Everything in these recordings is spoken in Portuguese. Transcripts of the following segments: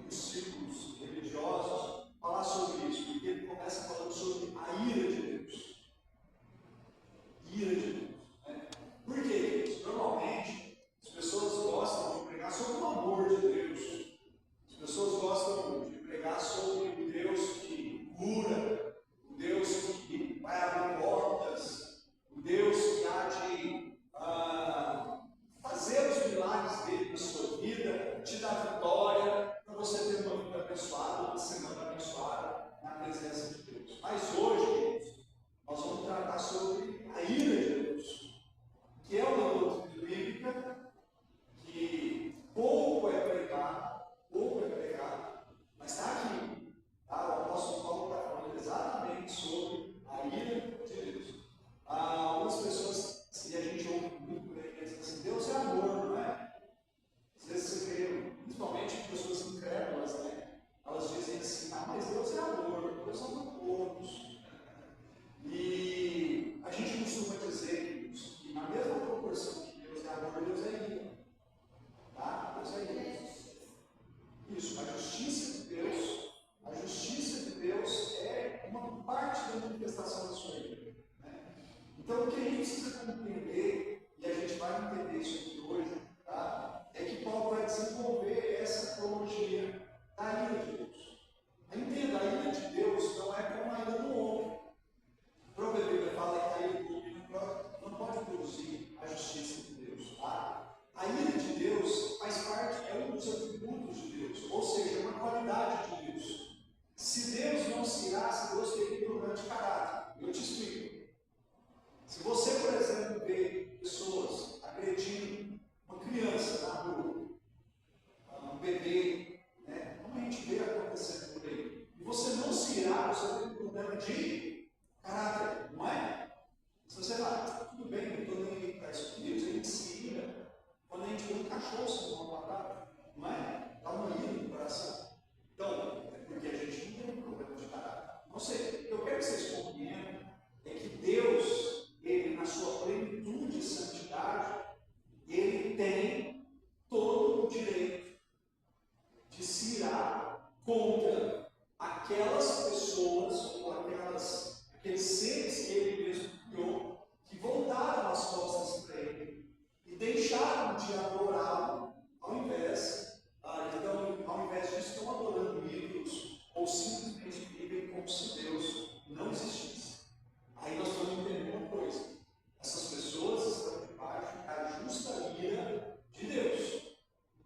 muitos círculos religiosos falar sobre isso, porque ele começa falando sobre a ira de Deus. Ira de Deus. Né? Por quê? Normalmente, as pessoas gostam de pregar sobre o amor de Deus. As pessoas gostam de pregar sobre o Deus que cura, o Deus que vai abrir portas, o Deus que há de fazer os milagres dele na sua vida, te dar vitória, para você ter uma vida abençoada, uma semana abençoada na presença de Deus. Mas hoje, nós vamos tratar sobre a ira de Deus, que é uma doutrina bíblica que pouco é pregado, mas está aqui. Tá? O apóstolo Paulo está falando exatamente sobre a ira de Deus. Algumas pessoas, e a gente ouve muito por aí, dizem assim, Deus é amor, não é? Às vezes você vê, principalmente pessoas incrédulas, né? Elas dizem assim, mas Deus é amor, Deus ama todos. E a gente costuma dizer que na mesma proporção que Deus é amor, Deus é ira. Tá? Deus é ira. Isso, a justiça de Deus é uma parte da manifestação da sua ira. Né? Então, o que a gente precisa compreender, e a gente vai entender isso aqui hoje, tá? É que Paulo vai desenvolver essa teologia da ira de Deus. Entenda, a ira de Deus não é como a ira do homem. A própria Bíblia fala que a ira do homem não pode produzir a justiça de Deus. Tá? A ira de Deus faz parte, é um dos atributos de Deus, ou seja, uma qualidade de Deus. Se Deus não se irasse, Deus teria problema de caráter. Eu te explico. Se você, por exemplo, vê pessoas agredindo uma criança na rua, um bebê, né? Como a gente vê acontecendo por aí, e você não se irar, você tem problema de caráter, não é? Se você fala, tudo bem, eu estou nem aí para isso aqui, a gente se ira quando a gente vê um cachorro sendo maltratado, não é? Dá uma ira no coração. Então, é porque a gente não tem um problema de caráter. Não sei, eu quero que vocês compreendam é que Deus, ele na sua plenitude de santidade, ele tem todo o direito de se irar contra aquelas pessoas ou aqueles seres que ele mesmo criou, que voltaram as costas para ele e deixaram de adorá-lo, ao invés disso, estão adorando ídolos ou simplesmente vivem como se Deus não existisse. Aí nós vamos entender uma coisa: essas pessoas estão debaixo da justa ira de Deus.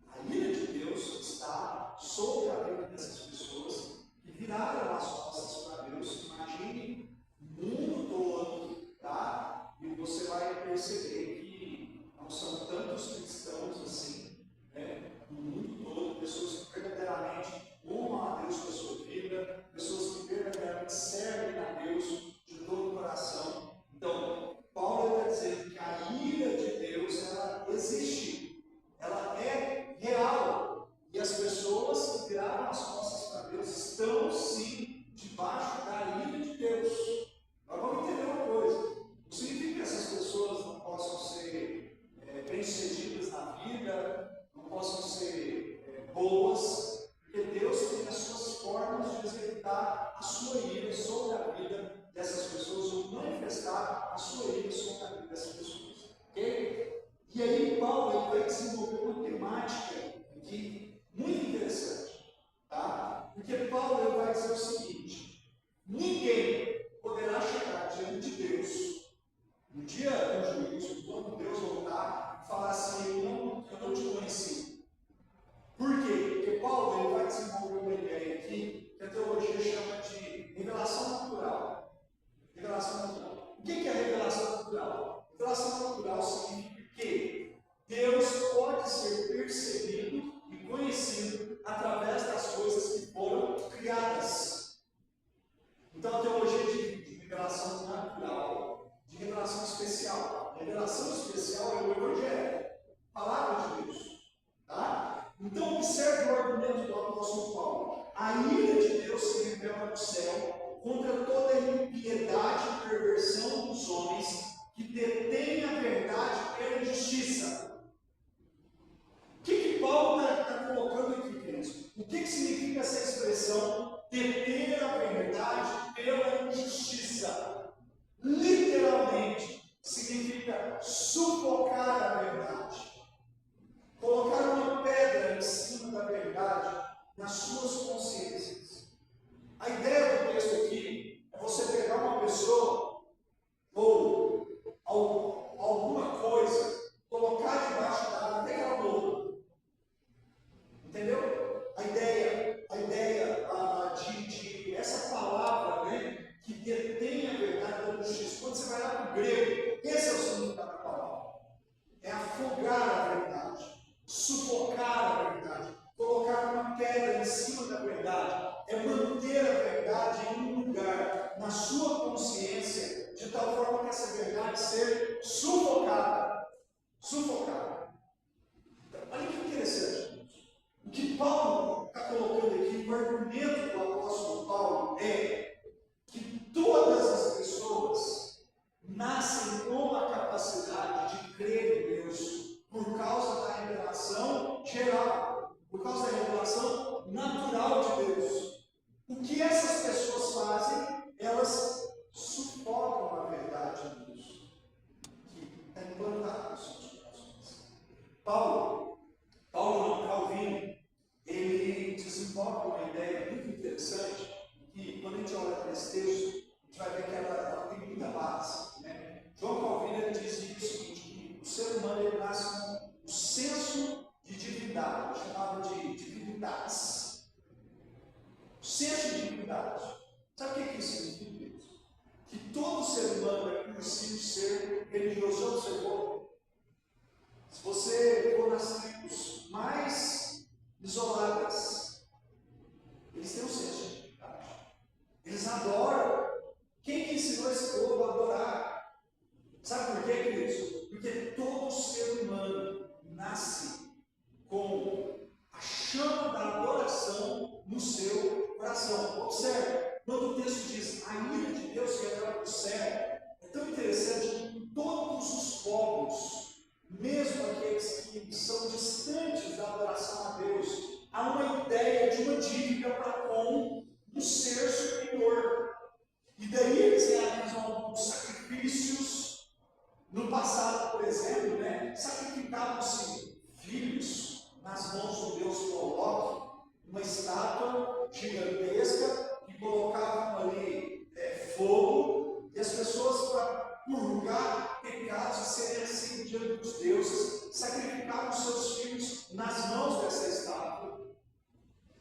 A ira de Deus está sobre a vida dessas pessoas que viraram as costas para Deus. Imagine o mundo todo, tá? E você vai perceber que não são tantos cristãos assim, né? No mundo todo, pessoas que verdadeiramente amam a Deus com a sua vida, pessoas que verdadeiramente servem a Deus de todo o coração. Então, Paulo está dizendo que a ira de Deus, ela existe, ela é real, e as pessoas que viraram as costas para Deus estão sim debaixo da ira de Deus. Nós vamos entender uma coisa: não significa que essas pessoas não possam ser bem-sucedidas na vida, não possam ser boas, porque Deus tem as suas formas de executar a sua ira sobre a vida dessas pessoas, ou manifestar a sua ira sobre a vida dessas pessoas. Ok? E aí Paulo vai desenvolver uma temática aqui muito interessante, tá? Porque Paulo vai dizer o seguinte: ninguém poderá chegar diante de Deus no dia do juízo, quando Deus voltar, e falar assim, eu não te conheci. Por quê? Porque Paulo vai desenvolver uma ideia aqui que a teologia chama de revelação natural. Revelação natural. O que é revelação natural? Revelação natural significa que Deus pode ser percebido e conhecido através das coisas que foram criadas. Então a teologia divide revelação natural de revelação especial. A revelação especial é o Evangelho, a palavra de Deus. Tá? Então observe o argumento do apóstolo Paulo. A ira de Deus se revela no céu contra toda a impiedade e perversão dos homens que detêm a verdade pela injustiça. O que Paulo está colocando aqui, queridos? O que significa nas suas consciências. A ideia do texto aqui é você pegar uma pessoa ou alguma coisa, colocar debaixo d'água até que ela morra. Entendeu? A ideia de essa palavra, né, que detém a verdade da justiça. Quando você vai lá para o grego, esse é o significado da palavra. É afogar a verdade, sufocar a verdade, colocar uma pedra em cima da verdade, é manter a verdade em um lugar, na sua consciência, de tal forma que essa verdade seja sufocada. Sufocada. Olha que interessante. O que Paulo está colocando aqui, o argumento do apóstolo Paulo é que todas as pessoas nascem com a capacidade de crer em Deus por causa da revelação geral, por causa da revelação natural de Deus. O que essas pessoas fazem? Elas sufocam a verdade de Deus, que está implantada nos seus corações. Calvino, ele desenvolve uma ideia muito interessante, que quando a gente olha para esse texto, a gente vai ver que ela tem muita base. Né? João Calvino ele dizia o seguinte, que o ser humano ele nasce com um senso de divindade, ele chamava de divindades. O senso de divindade. Sabe o que isso significa? Que todo ser humano é conhecido ser religioso. Já observou? Se você for nas tribos mais isoladas, eles têm um senso de divindade. Eles adoram. Quem que ensinou esse povo a adorar? Sabe por quê, queridos? Porque todo ser humano nasce com a chama da adoração no seu coração. Observe, quando o texto diz a ira de Deus que revela do céu, é tão interessante que em todos os povos, mesmo aqueles que são distantes da adoração a Deus, há uma ideia de uma dívida para com um ser superior. E daí eles realizam alguns sacrifícios. No passado, por exemplo, né, sacrificavam-se filhos nas mãos do Deus Moloque, uma estátua gigantesca, e colocavam ali fogo, e as pessoas, para purgar pecados e serem assim diante dos deuses, sacrificavam seus filhos nas mãos dessa estátua.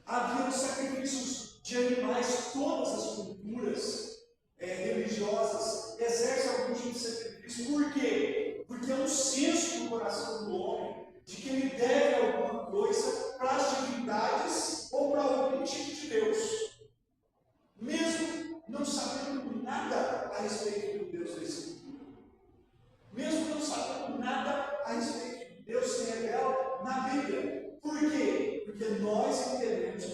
Havia os sacrifícios de animais, todas as culturas religiosas exercem algum tipo de sacrifício. Por quê? Porque é um senso no coração do homem de que ele deve alguma coisa para as divindades ou para algum tipo de Deus, mesmo não sabendo nada a respeito do Deus da Escritura, mesmo não sabendo nada a respeito do Deus que revela na Bíblia. Por quê? Porque nós entendemos,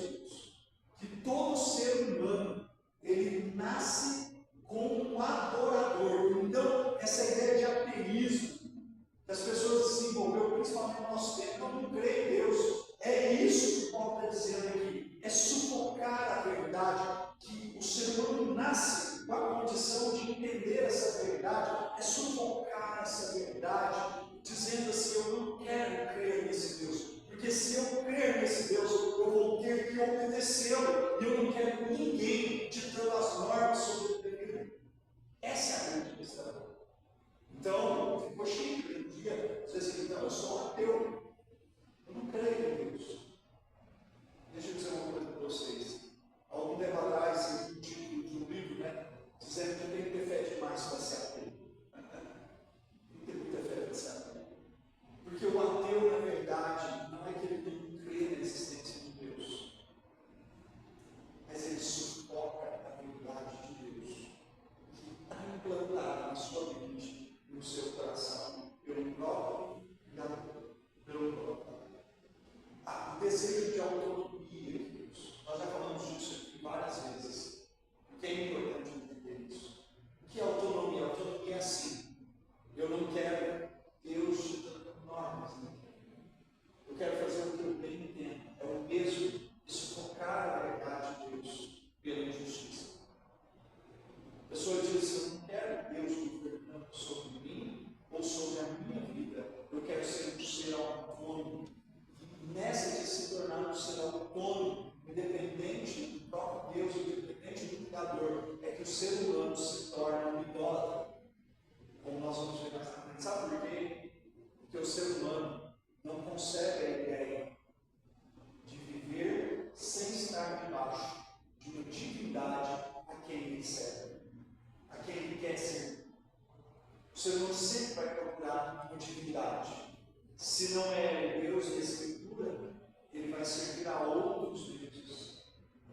que todo ser humano ele nasce como um adorador. Então, essa ideia de ateísmo que as pessoas desenvolveram, principalmente no nosso tempo, não crê em Deus. É isso que Paulo está dizendo aqui. É sufocar a verdade, que o ser humano nasce com a condição de entender essa verdade. É sufocar essa verdade, dizendo assim, eu não quero crer nesse Deus. Porque se eu crer nesse Deus, eu vou ter que obedecê-lo. E eu não quero ninguém ditando as normas sobre o dever. Essa é a grande questão. Então, ficou cheio de dia. Você diz, então, eu sou ateu. Eu não creio em Deus. Deixa eu dizer uma coisa para vocês. Algum tempo atrás, eu título de um livro, né? Dizendo que tem que ter fé demais para ser ateu. Não tem muita fé para ser ateu. Porque o ateu, na verdade, não é que ele não crê na existência de Deus, mas ele sufoca a verdade de Deus, que está implantada na sua mente, no seu coração, pelo próprio Criador, pelo próprio. O desejo de autonomia de Deus. Nós já falamos disso aqui várias vezes. Porque é importante entender isso. O que é autonomia? Autonomia é assim. Eu não quero Deus ditando normas. Eu quero fazer o que eu bem entendo. É o peso de sufocar a verdade de Deus pela injustiça. A pessoa diz assim, eu não quero Deus governando sobre mim ou sobre a minha vida. Eu quero ser um ser autônomo. E nessa de se tornar um ser autônomo, independente do próprio Deus, independente do Criador, é que o ser humano se torna um idólatra. Como nós vamos ver mais na frente. Sabe por quê? Porque o ser humano não concebe a ideia de viver sem estar debaixo de uma divindade a quem ele serve, a quem ele quer servir. O ser humano sempre vai procurar uma divindade. Se não é o Deus da Escritura, ele vai servir a outros deuses.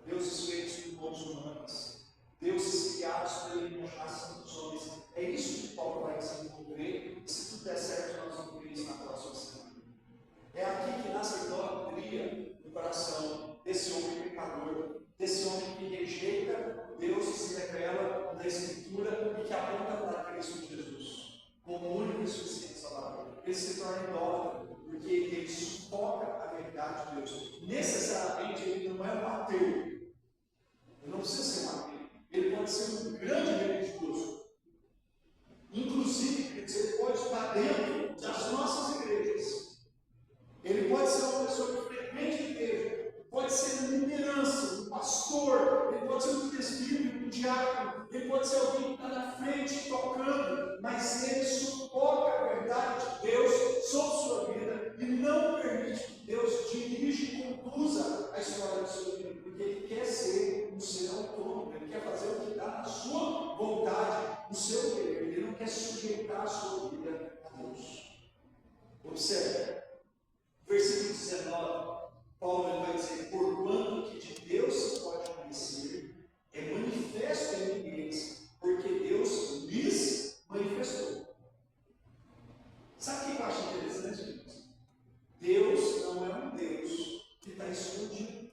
Deuses feitos por mãos humanas. Deuses criados pela imaginação dos homens. É isso que Paulo vai desenvolver. E se tudo der certo, nós vamos ver isso na próxima semana. É aqui que nasce a idolatria no coração desse homem pecador, desse homem que rejeita o Deus que se revela na Escritura e que aponta para Cristo Jesus como o único e suficiente Salvador. Ele se torna idólatra porque ele sufoca a verdade de Deus. Necessariamente ele não é um ateu. Ele não precisa ser um ateu. Ele pode ser um grande religioso. Inclusive, ele pode estar dentro das nossas igrejas. Ele pode ser uma pessoa que frequente a igreja, pode ser uma liderança, um pastor, ele pode ser um presbítero, um diácono, ele pode ser alguém que está na frente tocando, mas ele sufoca a verdade de Deus sobre sua vida e não permite que Deus dirija e conduza a história da sua vida, porque ele quer ser um ser autônomo, ele quer fazer o que dá na sua vontade, no seu querer, ele não quer sujeitar a sua vida a Deus. Observe. Versículo 19, Paulo vai dizer: porquanto que de Deus se pode conhecer, é manifesto entre eles, porque Deus lhes manifestou. Sabe o que eu acho interessante, gente? Deus não é um Deus que está escondido.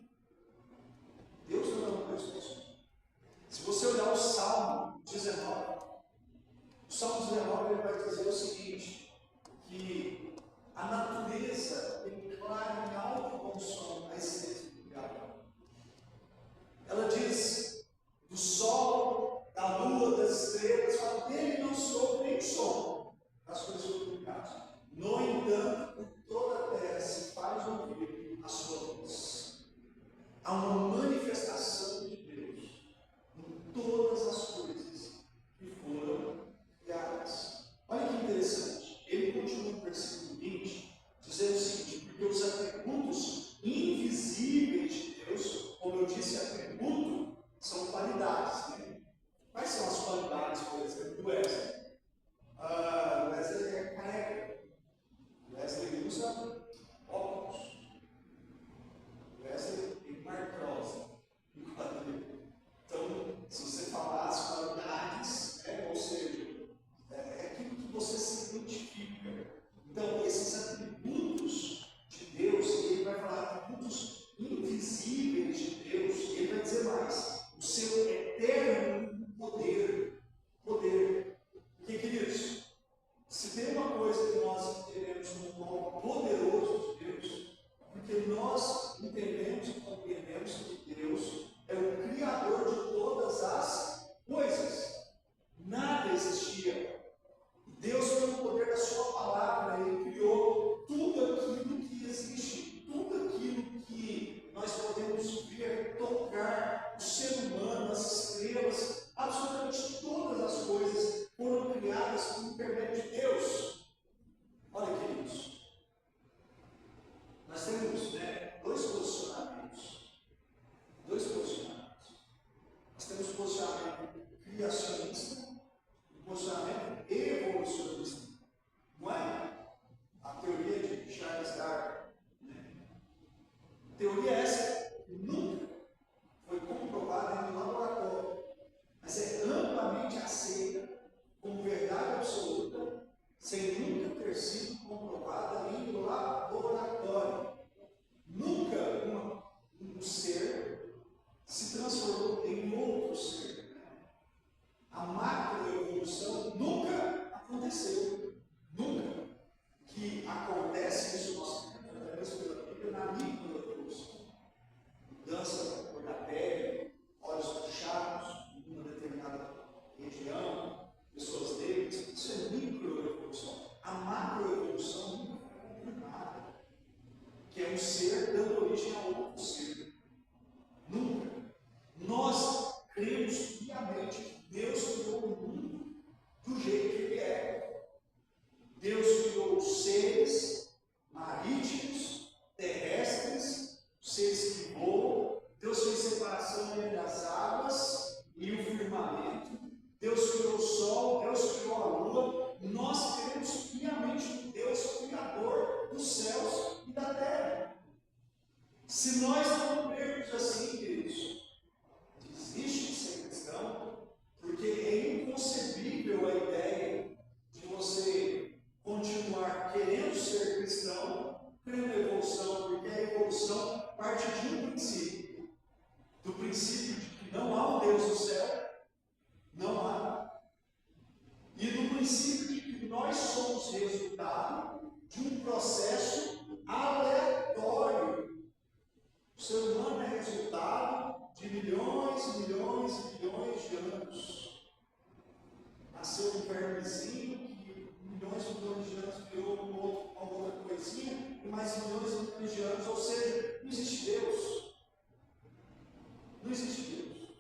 Deus não é um Deus que está escondido. Se você olhar o Salmo 19, o Salmo 19 ele vai dizer o seguinte, que a natureza declara em alto bom som a existência do Criador. Ela diz do sol, da lua, das estrelas, fala dele não se ouve nem som. As coisas foram criadas. No entanto, por toda a terra se faz ouvir a sua voz. Há uma manifestação de Deus em todas as coisas que foram criadas. Olha que interessante. Ele continua no versículo 20, dizendo o seguinte: porque os atributos invisíveis de Deus, como eu disse, atributo são qualidades. Né? Quais são as qualidades, por exemplo, do Wesley? O Wesley é careca. O Wesley usa óculos. O Wesley tem artrose no quadril. Então, se você falar as qualidades, ou seja, é aquilo que você se identifica. Então, esses atributos de Deus, ele vai falar atributos invisíveis de Deus, e ele vai dizer mais: o seu eterno poder. Porque, queridos, se tem uma coisa que nós entendemos como poderoso de Deus, porque nós entendemos e compreendemos que Deus é o Criador de todas as coisas. Nada existia. Deus, pelo poder da sua palavra, ele criou tudo aquilo que existe, tudo aquilo que nós podemos ver, tocar, o ser humano, as estrelas, absolutamente todas as coisas foram criadas por intermédio de Deus. Olha, queridos, nós temos dois posicionamentos. Nós temos o posicionamento criacionista, o posicionamento evolucionista. Não é? A teoria de Charles Darwin. A teoria essa nunca foi comprovada em laboratório, mas é amplamente aceita como verdade absoluta, sem nunca ter sido comprovada em laboratório. Nunca um ser se transformou em outro ser. A macroevolução nunca aconteceu. Nunca. Que acontece isso nós através pela Bíblia na microevolução. Mudança da cor da pele, olhos puxados em uma determinada região, pessoas negras, isso é microevolução. A macroevolução nunca foi confirmada, que é um ser dando origem a outro ser. Se nós não crermos assim, queridos, desiste de ser cristão, porque é inconcebível a ideia de você continuar querendo ser cristão, crendo na evolução, porque a evolução parte de um princípio, do princípio de que não há um Deus no céu, não há, e do princípio de que nós somos resultado de um processo aleatório. O ser humano é resultado de milhões e milhões e milhões de anos. Nasceu um vermezinho que milhões e milhões de anos virou uma outra coisinha, e mais milhões e milhões de anos, ou seja, não existe Deus. Não existe Deus.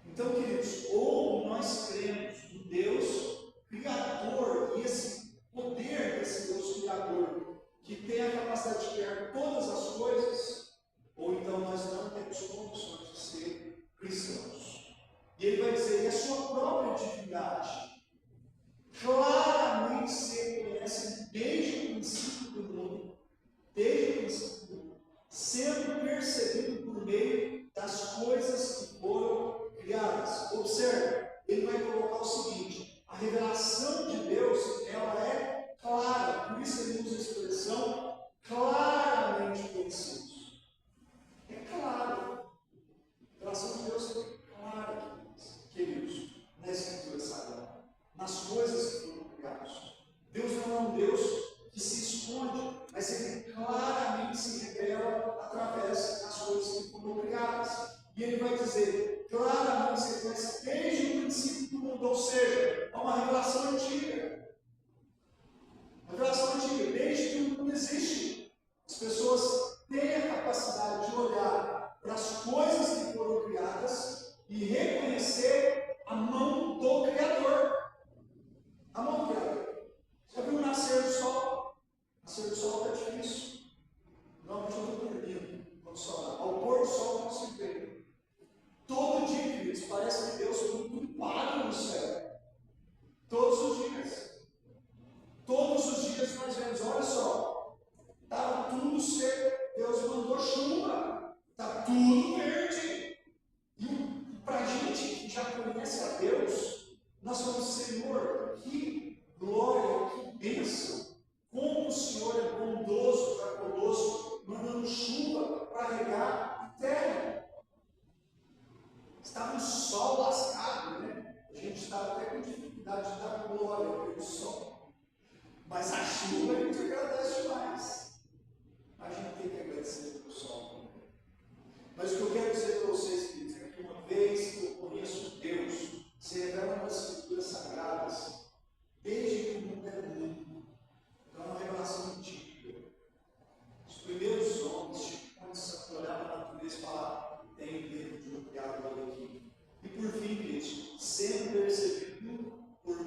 Então, queridos, ou nós cremos no Deus Criador, e esse poder desse Deus Criador, que tem a capacidade de criar todas as coisas, ou então nós não temos condições de ser cristãos. E ele vai dizer, e a sua própria divindade, claramente se reconhece desde o princípio do mundo, sendo percebido por meio das coisas que foram criadas. Observe, ele vai colocar o seguinte, a revelação de Deus, ela é clara, por isso ele usa a expressão claramente conhecidos. É claro, a revelação de Deus é clara, queridos, na Escritura Sagrada, nas coisas que foram criadas. Deus não é um Deus que se esconde, mas ele claramente se revela através das coisas que foram criadas. E ele vai dizer, claramente se reconhece desde o princípio do mundo, ou seja, é uma revelação antiga. Uma revelação antiga, desde que o mundo existe. As pessoas têm a capacidade de olhar para as coisas que foram criadas e reconhecer a mão do Criador. A mão do Criador. Já viu o nascer do sol? Nascer do sol está difícil. Normalmente eu estou dormindo quando o sol dá. Ao pôr do sol eu consigo ver. Todo dia, queridos, parece que Deus foi muito pálido no céu. Todos os dias. Todos os dias nós vemos, olha só, estava tudo seco. Deus mandou chuva. Está tudo verde. E para a gente que já conhece a Deus, nós falamos, Senhor, que glória, que bênção. Como o Senhor é bondoso para conosco, mandando chuva para regar a terra. Estava um sol lascado, né? A gente estava até com dificuldade de dar glória pelo sol. Mas a chuva a gente agradece demais. A gente tem que agradecer pelo sol. Mas o que eu quero dizer para vocês, queridos, é que uma vez que eu conheço Deus, se revela nas Escrituras Sagradas, desde que o mundo é mundo. Então é uma revelação antiga. Os primeiros homens, quando olhavam para a natureza e falavam, tem medo de um criador aqui. E por fim, queridos, sendo percebido por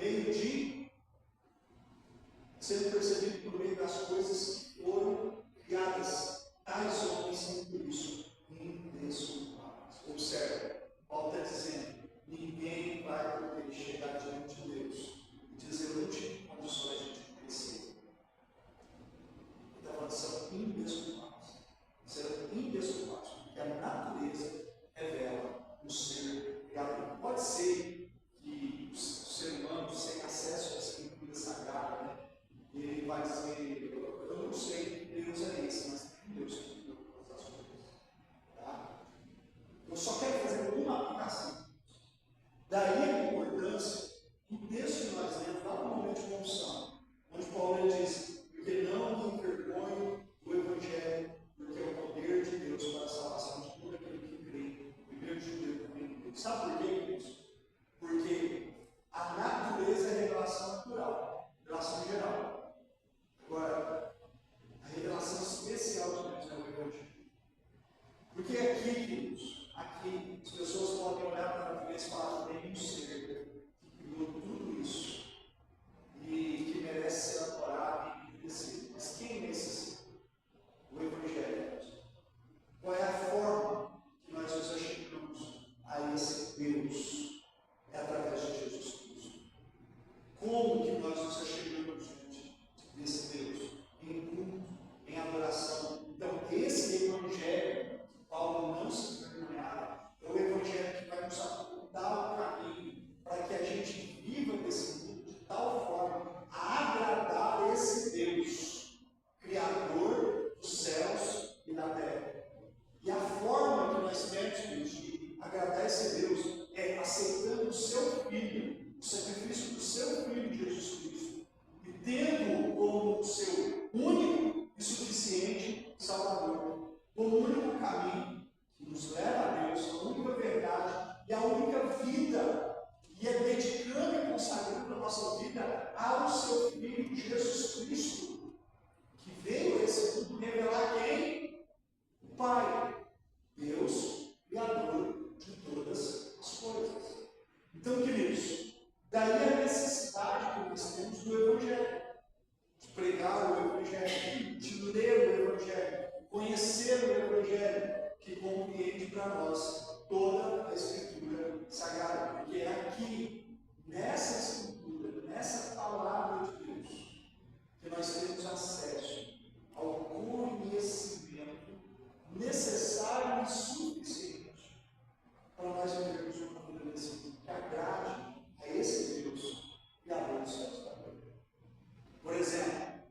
meio das coisas que foram criadas, tais homens são por isso indesculpáveis. Observe, Paulo está dizendo, ninguém vai poder chegar diante de Deus e dizer, eu não tive condições de te conhecer. Ele está falando, são indesculpáveis. Serão indesculpáveis, porque a natureza revela o ser criado. Pode ser que o ser humano, sem acesso à Escritura Sagrada, né, ele vai dizer, eu não sei que Deus é esse, mas tem Deus que criou todas as coisas. Tá? Eu só quero fazer uma aplicação. Daí a importância do texto que nós lemos lá no momento de confissão, onde Paulo diz, porque não me envergonho do Evangelho, porque é o poder de Deus para a salvação de todo aquele que crê, primeiro judeu também. Sabe por quê, queridos? Porque a natureza é revelação natural, revelação geral. Agora, a revelação especial de Deus é o Evangelho. Porque aqui, queridos, aqui as pessoas podem olhar para a natureza e falar que tem um ser que criou tudo isso e que merece ser adorado e obedecido. Mas quem é esse ser? O Evangelho. Qual é a forma que nós nos achegamos a esse Deus? É através de Jesus Cristo. Como que nós nos achegamos diante desse Deus? Em culto, em adoração. Então, esse Evangelho o único caminho que nos leva a Deus, a única verdade e a única vida, e é dedicando e consagrando a nossa vida ao seu Filho Jesus Cristo, que veio a esse mundo revelar quem? O Pai, Deus, Criador de todas as coisas. Então, queridos, daí a necessidade que nós temos do Evangelho, de pregar o Evangelho, de ler o Evangelho, conhecer o Evangelho, que compreende para nós toda a Escritura Sagrada, porque é aqui, nessa Escritura, nessa palavra de Deus, que nós temos acesso ao conhecimento necessário e suficiente para nós vivermos uma vida desse mundo que agrade a esse Deus e a Deus satisfatório. Por exemplo,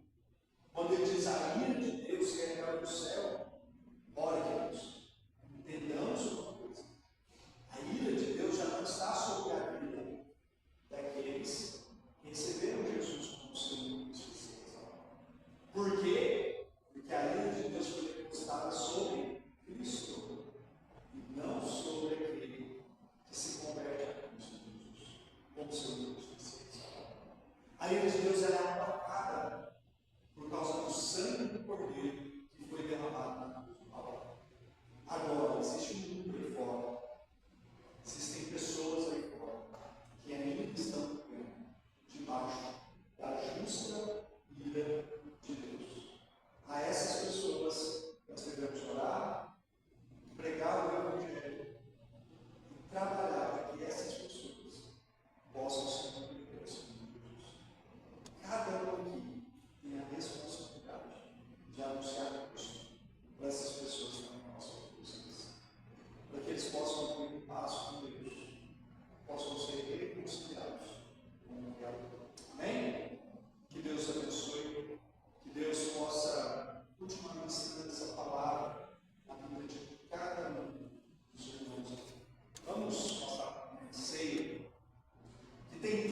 quando ele diz a ira de Deus que é real do céu, ora, queridos, entendamos uma coisa: a ira de Deus já não está sobre a vida daqueles que receberam Jesus como Senhor e Salvador. Por quê? Porque a ira de Deus foi depositada sobre Cristo e não sobre aquele que se converte a Cristo Jesus como Senhor e Salvador. A ira de Deus é apagada por causa do sangue do Cordeiro que foi derramado na cruz do Calvário. Agora, existe um mundo aí fora, existem pessoas aí fora que ainda estão vivendo debaixo da justa ira de Deus. A essas pessoas nós devemos orar, pregar o Evangelho e trabalhar para que essas pessoas possam se converter ao Senhor Jesus. Cada um aqui tem a responsabilidade de anunciar Cristo para essas pessoas que estão em nossa presença, para que eles possam ter um passo com Deus, possam ser reconciliados com o Criador. Amém? Que Deus abençoe, que Deus possa continuar